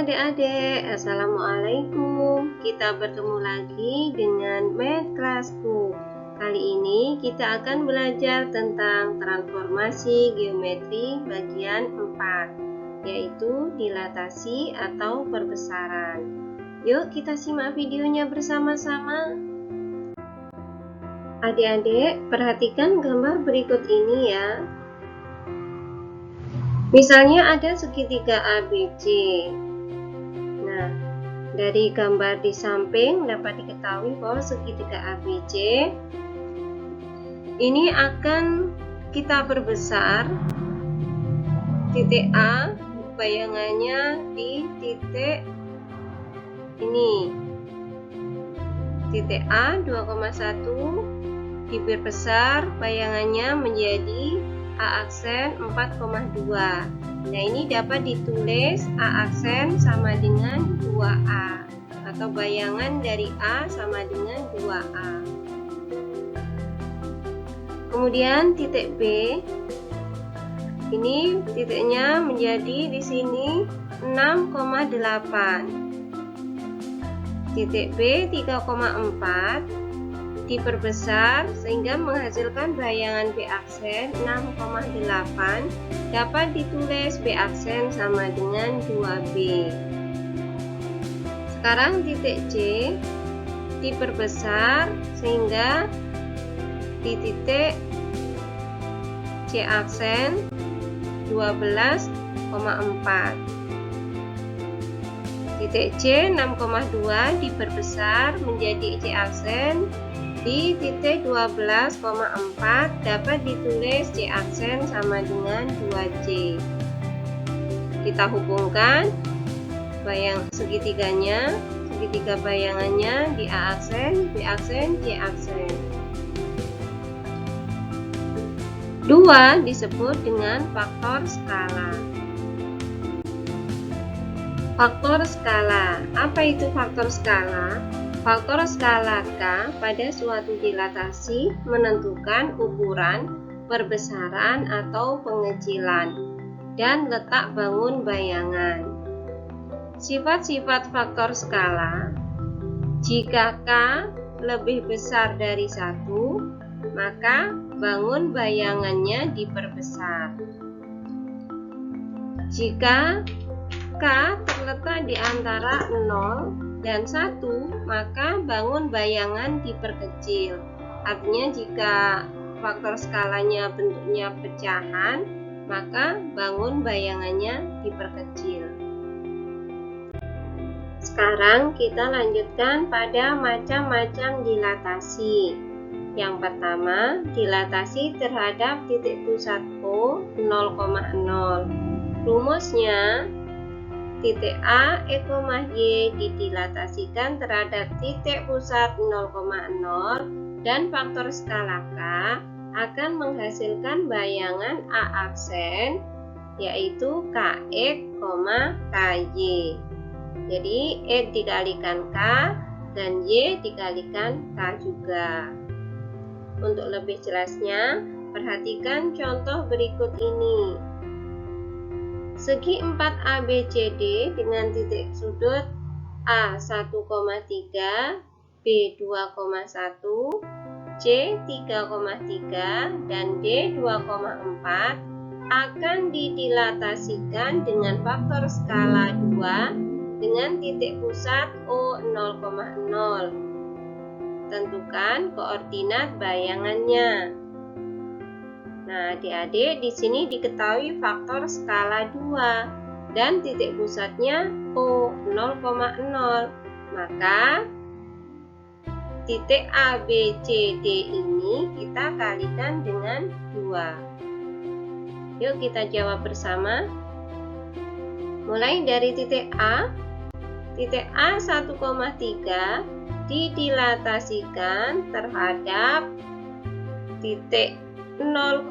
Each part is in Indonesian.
adik-adik, assalamualaikum. Kita bertemu lagi dengan Math Classku. Kali ini kita akan belajar tentang transformasi geometri bagian 4, yaitu dilatasi atau perbesaran. Yuk kita simak videonya bersama-sama. Adik-adik, perhatikan gambar berikut ini ya. Misalnya ada segitiga ABC. Nah, dari gambar di samping dapat diketahui bahwa segitiga ABC ini akan kita perbesar. Titik A bayangannya di titik ini. Titik A 2,1 diperbesar bayangannya menjadi A aksen 4,2. Nah, ini dapat ditulis A aksen sama dengan 2A, atau bayangan dari A sama dengan 2A. Kemudian titik B, ini titiknya menjadi di sini 6,8. Titik B 3,4 diperbesar sehingga menghasilkan bayangan B aksen 6,8, dapat ditulis B aksen sama dengan 2B. Sekarang titik C diperbesar sehingga di titik C aksen 12,4. Titik C 6,2 diperbesar menjadi C aksen di titik 12,4, dapat ditulis C aksen sama dengan 2C. Kita hubungkan segitiga bayangannya di A aksen, B aksen, C aksen. 2 disebut dengan faktor skala. Faktor skala. Apa itu faktor skala? Faktor skala K pada suatu dilatasi menentukan ukuran, perbesaran atau pengecilan, dan letak bangun bayangan. Sifat-sifat faktor skala: jika K lebih besar dari 1, maka bangun bayangannya diperbesar. Jika K terletak di antara 0 dan 1, maka bangun bayangan diperkecil. Artinya jika faktor skalanya bentuknya pecahan, maka bangun bayangannya diperkecil. Sekarang kita lanjutkan pada macam-macam dilatasi. Yang pertama, dilatasi terhadap titik pusat O 0,0. Rumusnya, titik A, E, Y didilatasikan terhadap titik pusat 0,0 dan faktor skala K akan menghasilkan bayangan A aksen, yaitu KX, KY. Jadi E dikalikan K dan Y dikalikan K juga. Untuk lebih jelasnya, perhatikan contoh berikut ini. Segi 4 ABCD dengan titik sudut A 1,3, B 2,1, C 3,3, dan D 2,4 akan didilatasikan dengan faktor skala 2 dengan titik pusat O 0,0. Tentukan koordinat bayangannya. Nah, adik-adik, di sini diketahui faktor skala 2 dan titik pusatnya O 0,0. Maka titik A, B, C, D ini kita kalikan dengan 2. Yuk kita jawab bersama. Mulai dari titik A 1,3 didilatasikan terhadap titik 0,0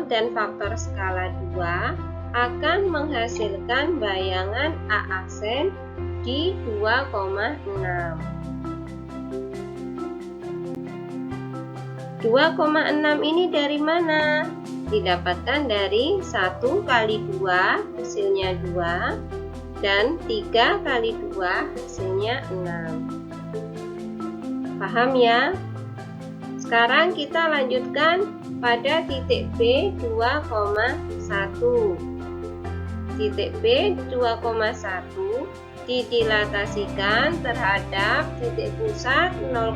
dan faktor skala 2 akan menghasilkan bayangan A aksen di 2,6. 2,6 ini dari mana? Didapatkan dari 1 kali 2, hasilnya 2, dan 3 kali 2 hasilnya 6. Paham ya? Sekarang kita lanjutkan pada titik B 2,1. Titik B 2,1 didilatasikan terhadap titik pusat 0,0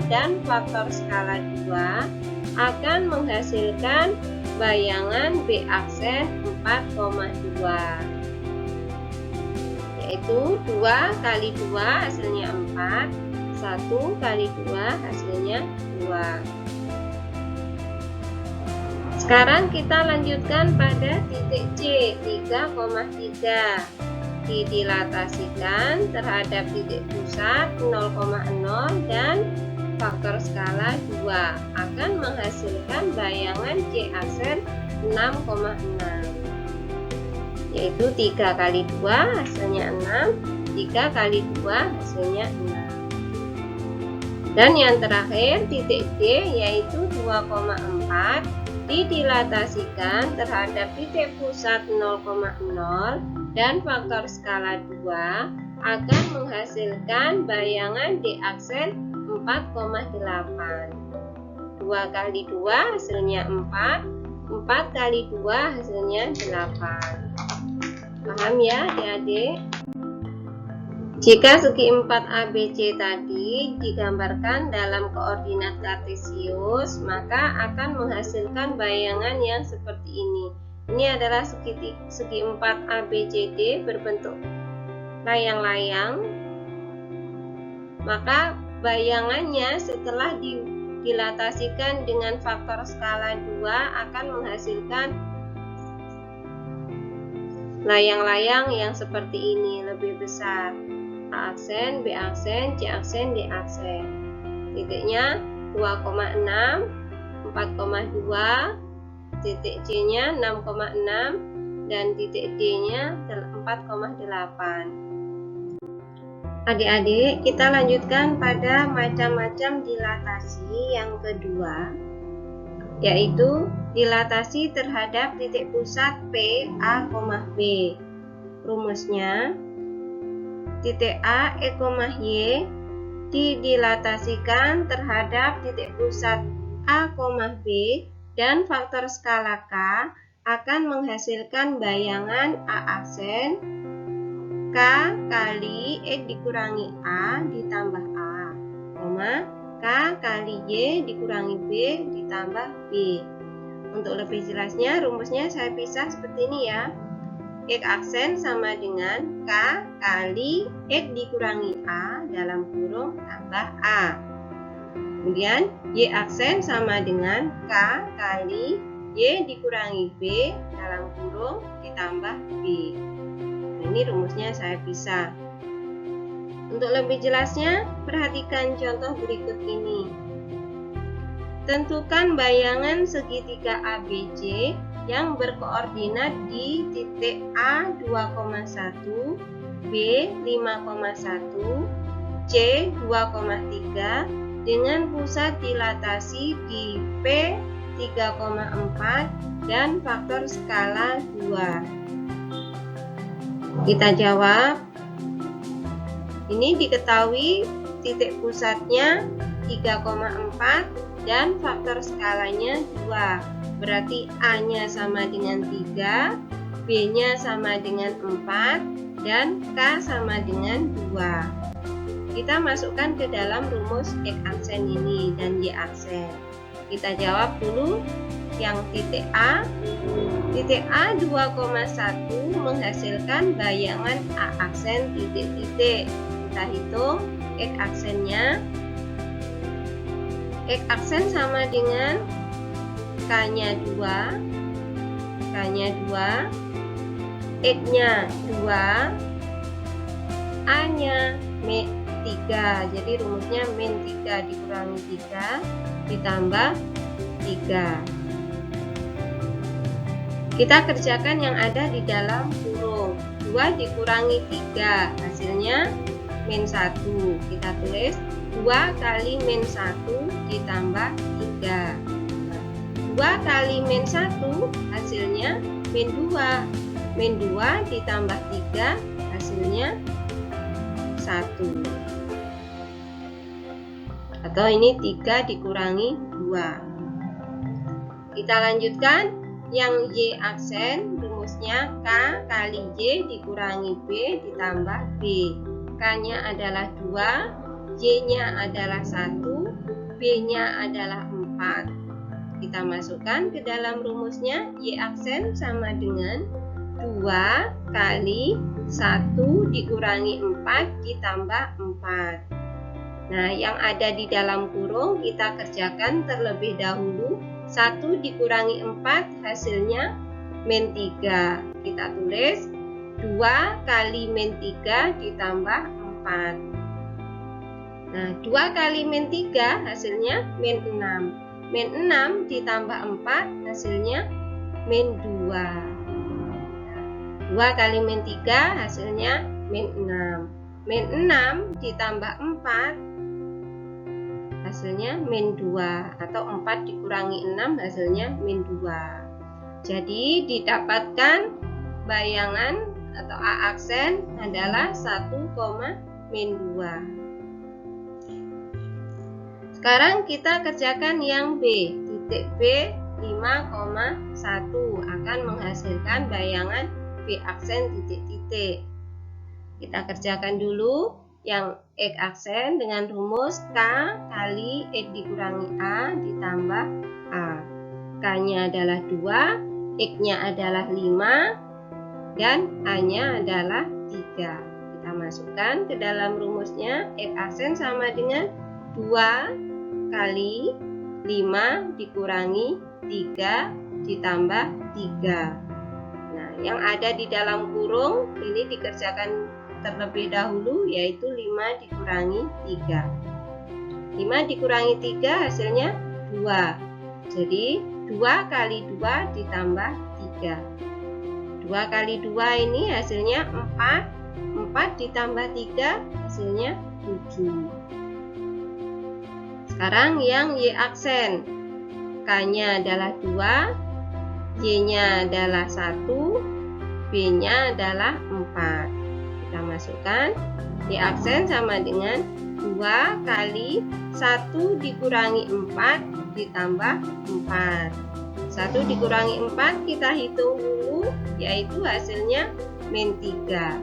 dan faktor skala 2 akan menghasilkan bayangan B aksen 4,2, yaitu 2 kali 2 hasilnya 4, 1 kali 2 hasilnya 2. Sekarang kita lanjutkan pada titik C 3,3. Didilatasikan terhadap titik pusat 0,0 dan faktor skala 2 akan menghasilkan bayangan C aksen 6,6, yaitu 3 kali 2 hasilnya 6, 3 kali 2 hasilnya 6. Dan yang terakhir titik D yaitu 2,4 didilatasikan terhadap titik pusat 0,0 dan faktor skala 2 akan menghasilkan bayangan D aksen 4,8. 2 kali 2 hasilnya 4, 4 kali 2 hasilnya 8. Paham ya adik-adik? Jika segi 4 ABC tadi digambarkan dalam koordinat kartesius, maka akan menghasilkan bayangan yang seperti ini. Ini adalah segi 4 ABCD berbentuk layang-layang. Maka bayangannya setelah didilatasikan dengan faktor skala 2 akan menghasilkan layang-layang yang seperti ini, lebih besar. A aksen, B aksen, C aksen, D aksen. Titiknya 2,6, 4,2, titik C-nya 6,6 dan titik D-nya 4,8. Adik-adik, kita lanjutkan pada macam-macam dilatasi yang kedua, yaitu dilatasi terhadap titik pusat P, A, B. Rumusnya, titik A, E, Y didilatasikan terhadap titik pusat A, B dan faktor skala K akan menghasilkan bayangan A aksen K kali X dikurangi A ditambah A, K kali Y dikurangi B ditambah B. Untuk lebih jelasnya, rumusnya saya pisah seperti ini ya. X aksen sama dengan K kali X dikurangi A dalam kurung tambah A. Kemudian Y aksen sama dengan K kali Y dikurangi B dalam kurung ditambah B. Nah, ini rumusnya saya pisah. Untuk lebih jelasnya, perhatikan contoh berikut ini. Tentukan bayangan segitiga ABC yang berkoordinat di titik A 2,1, B 5,1, C 2,3 dengan pusat dilatasi di P 3,4 dan faktor skala 2. Kita jawab. Ini diketahui titik pusatnya 3,4 dan faktor skalanya 2. Berarti A-nya sama dengan 3, B-nya sama dengan 4, dan K sama dengan 2. Kita masukkan ke dalam rumus X aksen ini dan Y aksen. Kita jawab dulu yang titik A. Titik A 2,1 menghasilkan bayangan A aksen titik-titik. Kita hitung X aksennya. X aksen sama dengan K-nya 2, K-nya 2, X-nya 2, A-nya 3. Jadi rumusnya min 3 dikurangi 3 ditambah 3. Kita kerjakan yang ada di dalam kurung. 2 dikurangi 3 hasilnya min 1. Kita tulis 2 kali min 1 ditambah 3. 2 kali min 1 hasilnya min 2. min 2 ditambah 3 hasilnya 1. Atau ini 3 dikurangi 2. Kita lanjutkan yang Y aksen, rumusnya K kali Y dikurangi B ditambah B. K-nya adalah 2, Y-nya adalah 1, B-nya adalah 4. Kita masukkan ke dalam rumusnya, Y aksen sama dengan 2 kali 1 dikurangi 4 ditambah 4. Nah, yang ada di dalam kurung kita kerjakan terlebih dahulu. 1 dikurangi 4 hasilnya min 3. Kita tulis 2 kali min 3 ditambah 4. Nah, 2 kali min 3 hasilnya min 6. Min 6 ditambah 4 hasilnya min 2. 2 kali min 3 hasilnya min 6. Min 6 ditambah 4 hasilnya min 2. Atau 4 dikurangi 6 hasilnya min 2. Jadi didapatkan bayangan atau A aksen adalah 1, min 2. Sekarang kita kerjakan yang B. Titik B 5,1 akan menghasilkan bayangan B aksen titik-titik. Kita kerjakan dulu yang X aksen dengan rumus K kali X dikurangi A ditambah A. K-nya adalah 2, X-nya adalah 5, dan A-nya adalah 3. Kita masukkan ke dalam rumusnya, X aksen sama dengan 2 kali 5 dikurangi 3 ditambah 3. Nah, yang ada di dalam kurung ini dikerjakan terlebih dahulu, yaitu 5 dikurangi 3. 5 dikurangi 3 hasilnya 2. Jadi 2 kali 2 ditambah 3. 2 kali 2 ini hasilnya 4. 4 ditambah 3 hasilnya 7. Sekarang yang Y aksen. K-nya adalah 2, Y-nya adalah 1, B-nya adalah 4. Kita masukkan Y aksen sama dengan 2 kali 1 dikurangi 4 ditambah 4. 1 dikurangi 4 kita hitung dulu, yaitu hasilnya min 3.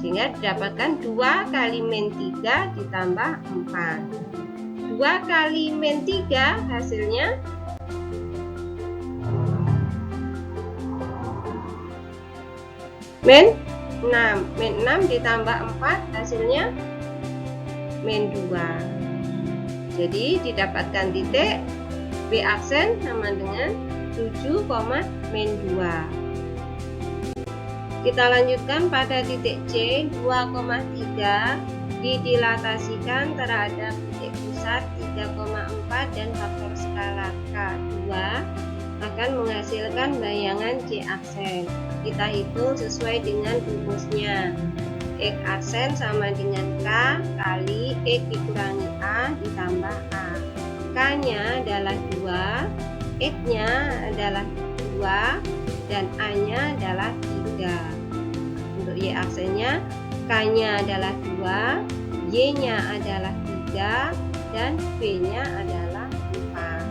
Sehingga didapatkan 2 kali min 3 ditambah 4. 2 kali min 3 hasilnya min 6. Min 6 ditambah 4 hasilnya min 2. Jadi didapatkan titik B aksen sama dengan 7, min 2. Kita lanjutkan pada titik C 2,3 didilatasikan terhadap titik pusat 3,4 dan faktor skala K2 akan menghasilkan bayangan C aksen. Kita hitung sesuai dengan rumusnya. X aksen sama dengan K kali X dikurangi A ditambah A. K-nya adalah 2, X-nya adalah 2, dan A-nya adalah 3. Untuk Y aksennya, K-nya adalah 2, Y-nya adalah 3, dan B-nya adalah 4.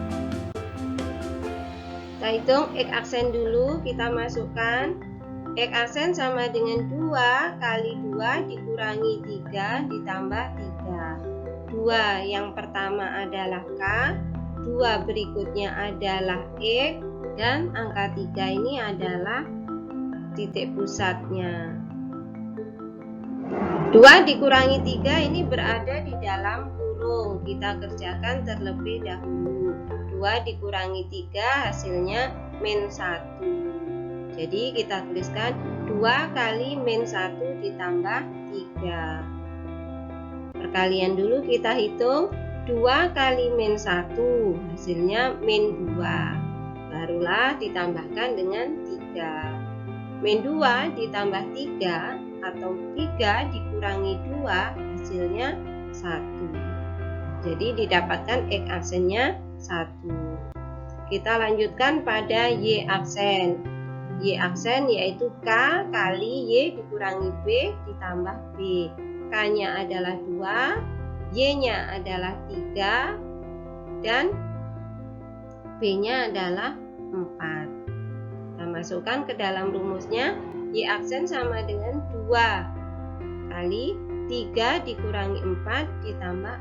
Kita hitung X aksen dulu, kita masukkan. X aksen sama dengan 2 kali 2 dikurangi 3 ditambah 3. 2 yang pertama adalah K, 2 berikutnya adalah X, dan angka 3 ini adalah titik pusatnya. 2 dikurangi 3 ini berada di dalam kurung. Kita kerjakan terlebih dahulu. 2 dikurangi 3 hasilnya min 1. Jadi kita tuliskan 2 kali min 1 ditambah 3. Perkalian dulu kita hitung 2 kali min 1 hasilnya min 2. Barulah ditambahkan dengan 3. Min 2 ditambah 3 atau 3 dikurangi 2 hasilnya 1. Jadi didapatkan X aksennya 1. Kita lanjutkan pada Y aksen. Y aksen yaitu K kali Y dikurangi B ditambah B. K-nya adalah 2, Y-nya adalah 3, dan B-nya adalah 4. Kita masukkan ke dalam rumusnya. Y aksen sama dengan 2 kali 3 dikurangi 4 ditambah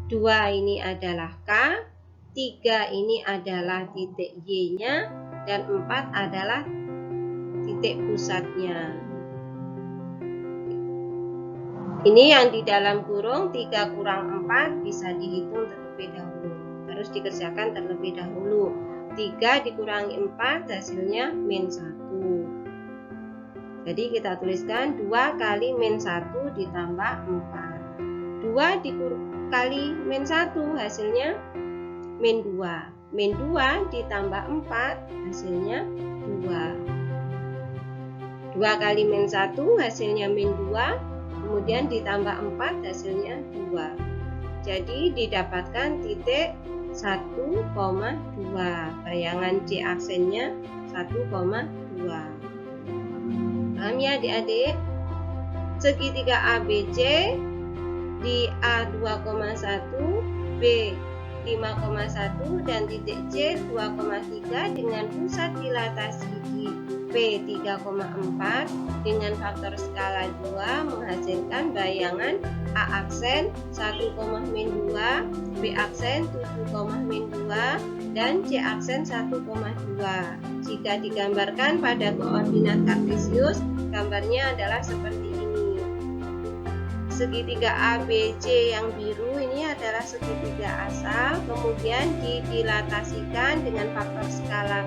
4. 2 ini adalah K, 3 ini adalah titik Y-nya, dan 4 adalah titik pusatnya. Ini yang di dalam kurung 3 kurang 4 bisa dihitung terlebih dahulu. Harus dikerjakan terlebih dahulu. 3 dikurangi 4 hasilnya min 1. Jadi kita tuliskan 2 kali min 1 ditambah 4. 2 dikali min 1 hasilnya min 2. Min 2 ditambah 4 hasilnya 2. 2 kali min 1 hasilnya min 2, kemudian ditambah 4 hasilnya 2. Jadi didapatkan titik 1,2. Bayangan C aksennya 1,2. Paham ya adik-adik? Segitiga ABC di A 2,1, B 5,1 dan titik C 2,3 dengan pusat dilatasi di P 3,4 dengan faktor skala 2 menghasilkan bayangan A aksen 1,-2, B aksen 7,-2 dan C aksen 1,2. Jika digambarkan pada koordinat kartesius, gambarnya adalah seperti ini. Segitiga ABC yang biru ini adalah segitiga asal, kemudian didilatasikan dengan faktor skala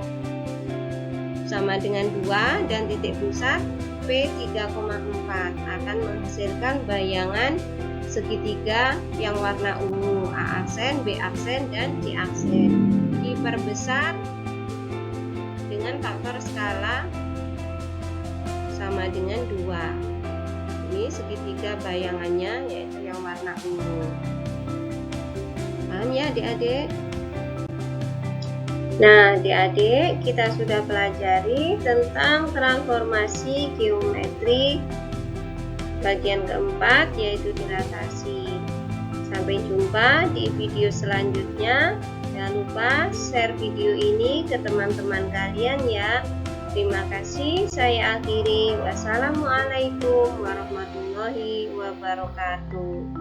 sama dengan 2 dan titik pusat P 3,4 akan menghasilkan bayangan segitiga yang warna ungu A aksen, B aksen, dan C aksen. Diperbesar dengan faktor skala sama dengan 2. Ini segitiga bayangannya yaitu yang warna ungu. Paham ya adik-adik? Nah adik-adik, kita sudah pelajari tentang transformasi geometri bagian keempat yaitu dilatasi. Sampai jumpa di video selanjutnya. Jangan lupa share video ini ke teman-teman kalian ya. Terima kasih, saya akhiri. Wassalamualaikum warahmatullahi wabarakatuh.